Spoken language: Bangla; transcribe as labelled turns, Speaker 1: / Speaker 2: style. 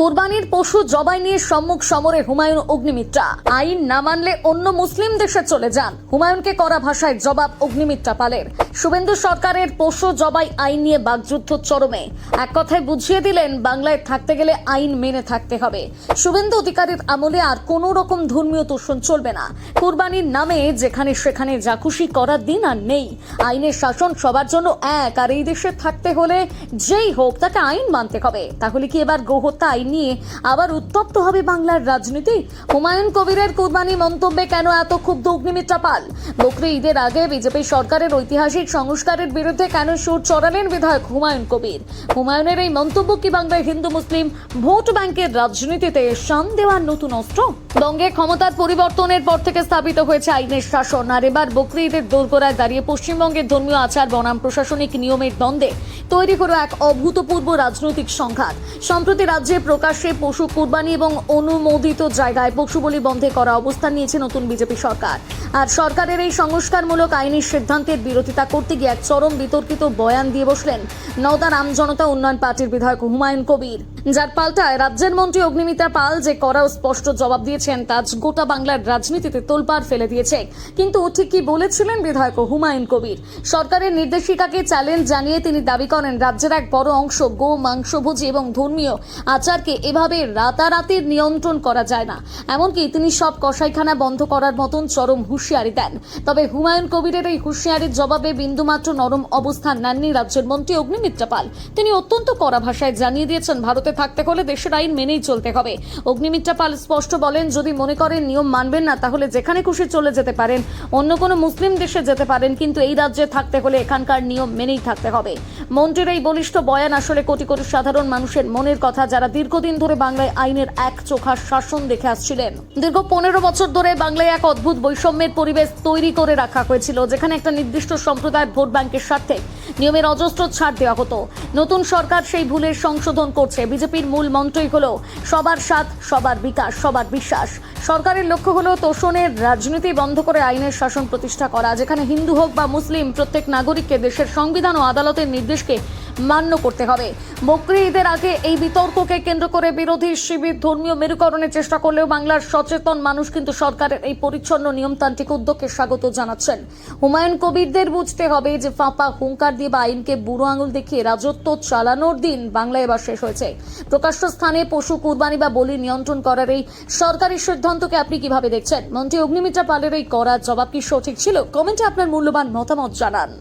Speaker 1: কোরবানির পশু জবাই নিয়ে সম্মুখ সমরে হুমায়ুন অগ্নিমিত্রা। আইন না মানলে অন্য মুসলিম দেশে চলে যান, হুমায়ুনকে কড়া ভাষায় জবাব অগ্নিমিত্রা পালের। শুভেন্দু সরকারের পশু জবাই আইন নিয়ে বাকযুদ্ধ চরমে। এক কথায় বুঝিয়ে দিলেন, বাংলায় থাকতে গেলে আইন মেনে থাকতে হবে। শুভেন্দু অধিকারীর আমলে আর কোনো রকম ধর্মীয় তোষণ চলবে না। কোরবানির নামে যেখানে সেখানে যা খুশি করার দিন আর নেই। আইনের শাসন সবার জন্য এক, আর এই দেশে থাকতে হলে যেই হোক তাকে আইন মানতে হবে। তাহলে কি এবার গোহত্যা আইন নিয়ে আবার উত্তপ্ত হবে বাংলার রাজনীতি? হুমায়ুন কবিরের কুরবানি মন্তব্যে কেন এত ক্ষুব্ধ অগ্নিমিত্রা পাল? বকরি ঈদের আগে বিজেপি সরকারের ঐতিহাসিক সংস্কারের বিরুদ্ধে কেন সুর চড়ালেন বিধায়ক হুমায়ুন কবির? হুমায়ুনের এই মন্তব্য কি বাংলায় হিন্দু মুসলিম ভোট ব্যাংকের রাজনীতিতে শান দেওয়ার নতুন অস্ত্র? বঙ্গে ক্ষমতার পরিবর্তনের পর থেকে স্থাপিত হয়েছে আইনের শাসন, আর এবার বকরি ঈদের দোরগোড়ায় দাঁড়িয়ে পশ্চিমবঙ্গের ধর্মীয় আচার বনাম প্রশাসনিক নিয়মের দ্বন্দ্বে তৈরি হলো এক অভূতপূর্ব রাজনৈতিক সংঘাত। সম্প্রতি রাজ্যে প্রকাশ্যে পশু কুরবানি এবং অনুমোদিত জায়গায় পশু বলি বন্ধে করা অবস্থান নিয়েছে নতুন বিজেপি সরকার। আর সরকারের এই সংস্কারমূলক আইনি সিদ্ধান্তের বিরোধিতা করতে গিয়ে এক চরম বিতর্কিত বয়ান দিয়ে বসলেন নওদা রাম জনতা উন্নয়ন পার্টির বিধায়ক হুমায়ুন কবির, যার পাল্টায় রাজ্যের মন্ত্রী অগ্নিমিত্রা পাল যে কড়া ও স্পষ্ট জবাব দিয়েছেন তা গোটা বাংলার রাজনীতিতে তোলপাড় ফেলে দিয়েছে। কিন্তু ঠিক কি বলেছিলেন বিধায়ক হুমায়ুন কবির? সরকারের নির্দেশিকাকে চ্যালেঞ্জ জানিয়ে তিনি দাবি করেন, রাজ্যের এক বড় অংশ গো মাংসভোজী এবং ধর্মীয় আচারকে এভাবে রাতারাতি নিয়ন্ত্রণ করা যায় না। এমনকি তিনি সব কসাইখানা বন্ধ করার মতন চরম হুঁশিয়ারি দেন। তবে হুমায়ুন কবিরের এই হুঁশিয়ারির জবাবে বিন্দুমাত্র নরম অবস্থান নেননি রাজ্যের মন্ত্রী অগ্নিমিত্রা পাল। তিনি অত্যন্ত কড়া ভাষায় জানিয়ে দিয়েছেন, ভারতে থাকতে হলে দেশের আইন মেনেই চলতে হবে। অগ্নিমিত্রা পাল স্পষ্ট বলেন, যদি মনে করেন নিয়ম মানবেন না তাহলে যেখানে খুশি চলে যেতে পারেন, অন্য কোনো মুসলিম দেশে যেতে পারেন, কিন্তু এই রাজ্যে থাকতে হলে এখানকার নিয়ম মেনেই থাকতে হবে। মন্ত্রীর এই বলিষ্ঠ বয়ান আসলে কোটি কোটি সাধারণ মানুষের মনের কথা, যারা দীর্ঘদিন ধরে বাংলায় আইনের এক চোখা শাসন দেখে আসছিলেন। দীর্ঘ 15 বছর ধরে বাংলায় এক অদ্ভুত বৈষম্যের পরিবেশ তৈরি করে রাখা হয়েছিল, যেখানে একটা নির্দিষ্ট সম্প্রদায়ের ভোট ব্যাংকের স্বার্থে নিয়মের অজস্র ছাড় দেওয়া হতো। নতুন সরকার সেই ভুলের সংশোধন করছে। বিজেপির মূল মন্ত্রই হলো সবার সাথ, সবার বিকাশ, সবার বিশ্বাস। সরকারের লক্ষ্য হলো তোষণের রাজনীতি বন্ধ করে আইনের শাসন প্রতিষ্ঠা করা, যেখানে হিন্দু হোক বা মুসলিম, প্রত্যেক নাগরিককে দেশের সংবিধান ও আদালতের নির্দেশকে মান্য করতে হবে। বকরি ঈদের আগে এই বিতর্ককে কেন্দ্র করে বিরোধী শিবির ধর্মীয় মেরুকরণের চেষ্টা করলেও বাংলার সচেতন মানুষ কিন্তু সরকারের এই পরিচ্ছন্ন নিয়মতান্ত্রিক উদ্যোগকে স্বাগত জানাচ্ছেন। হুমায়ুন কবিরদের বুঝতে হবে যে ফাঁপা হুঙ্কার দিয়ে বা আইনকে বুড়ো আঙুল দেখিয়ে রাজত্ব চালানোর দিন বাংলায় এবার শেষ হয়েছে। প্রকাশ্য স্থানে পশু কুরবানি বা বলি নিয়ন্ত্রণ করার এই সরকারি সিদ্ধান্তকে আপনি কিভাবে দেখছেন? মন্ত্রী অগ্নিমিত্রা পালের এই কড়া জবাব কি সঠিক ছিল? কমেন্টে আপনার মূল্যবান মতামত জানান।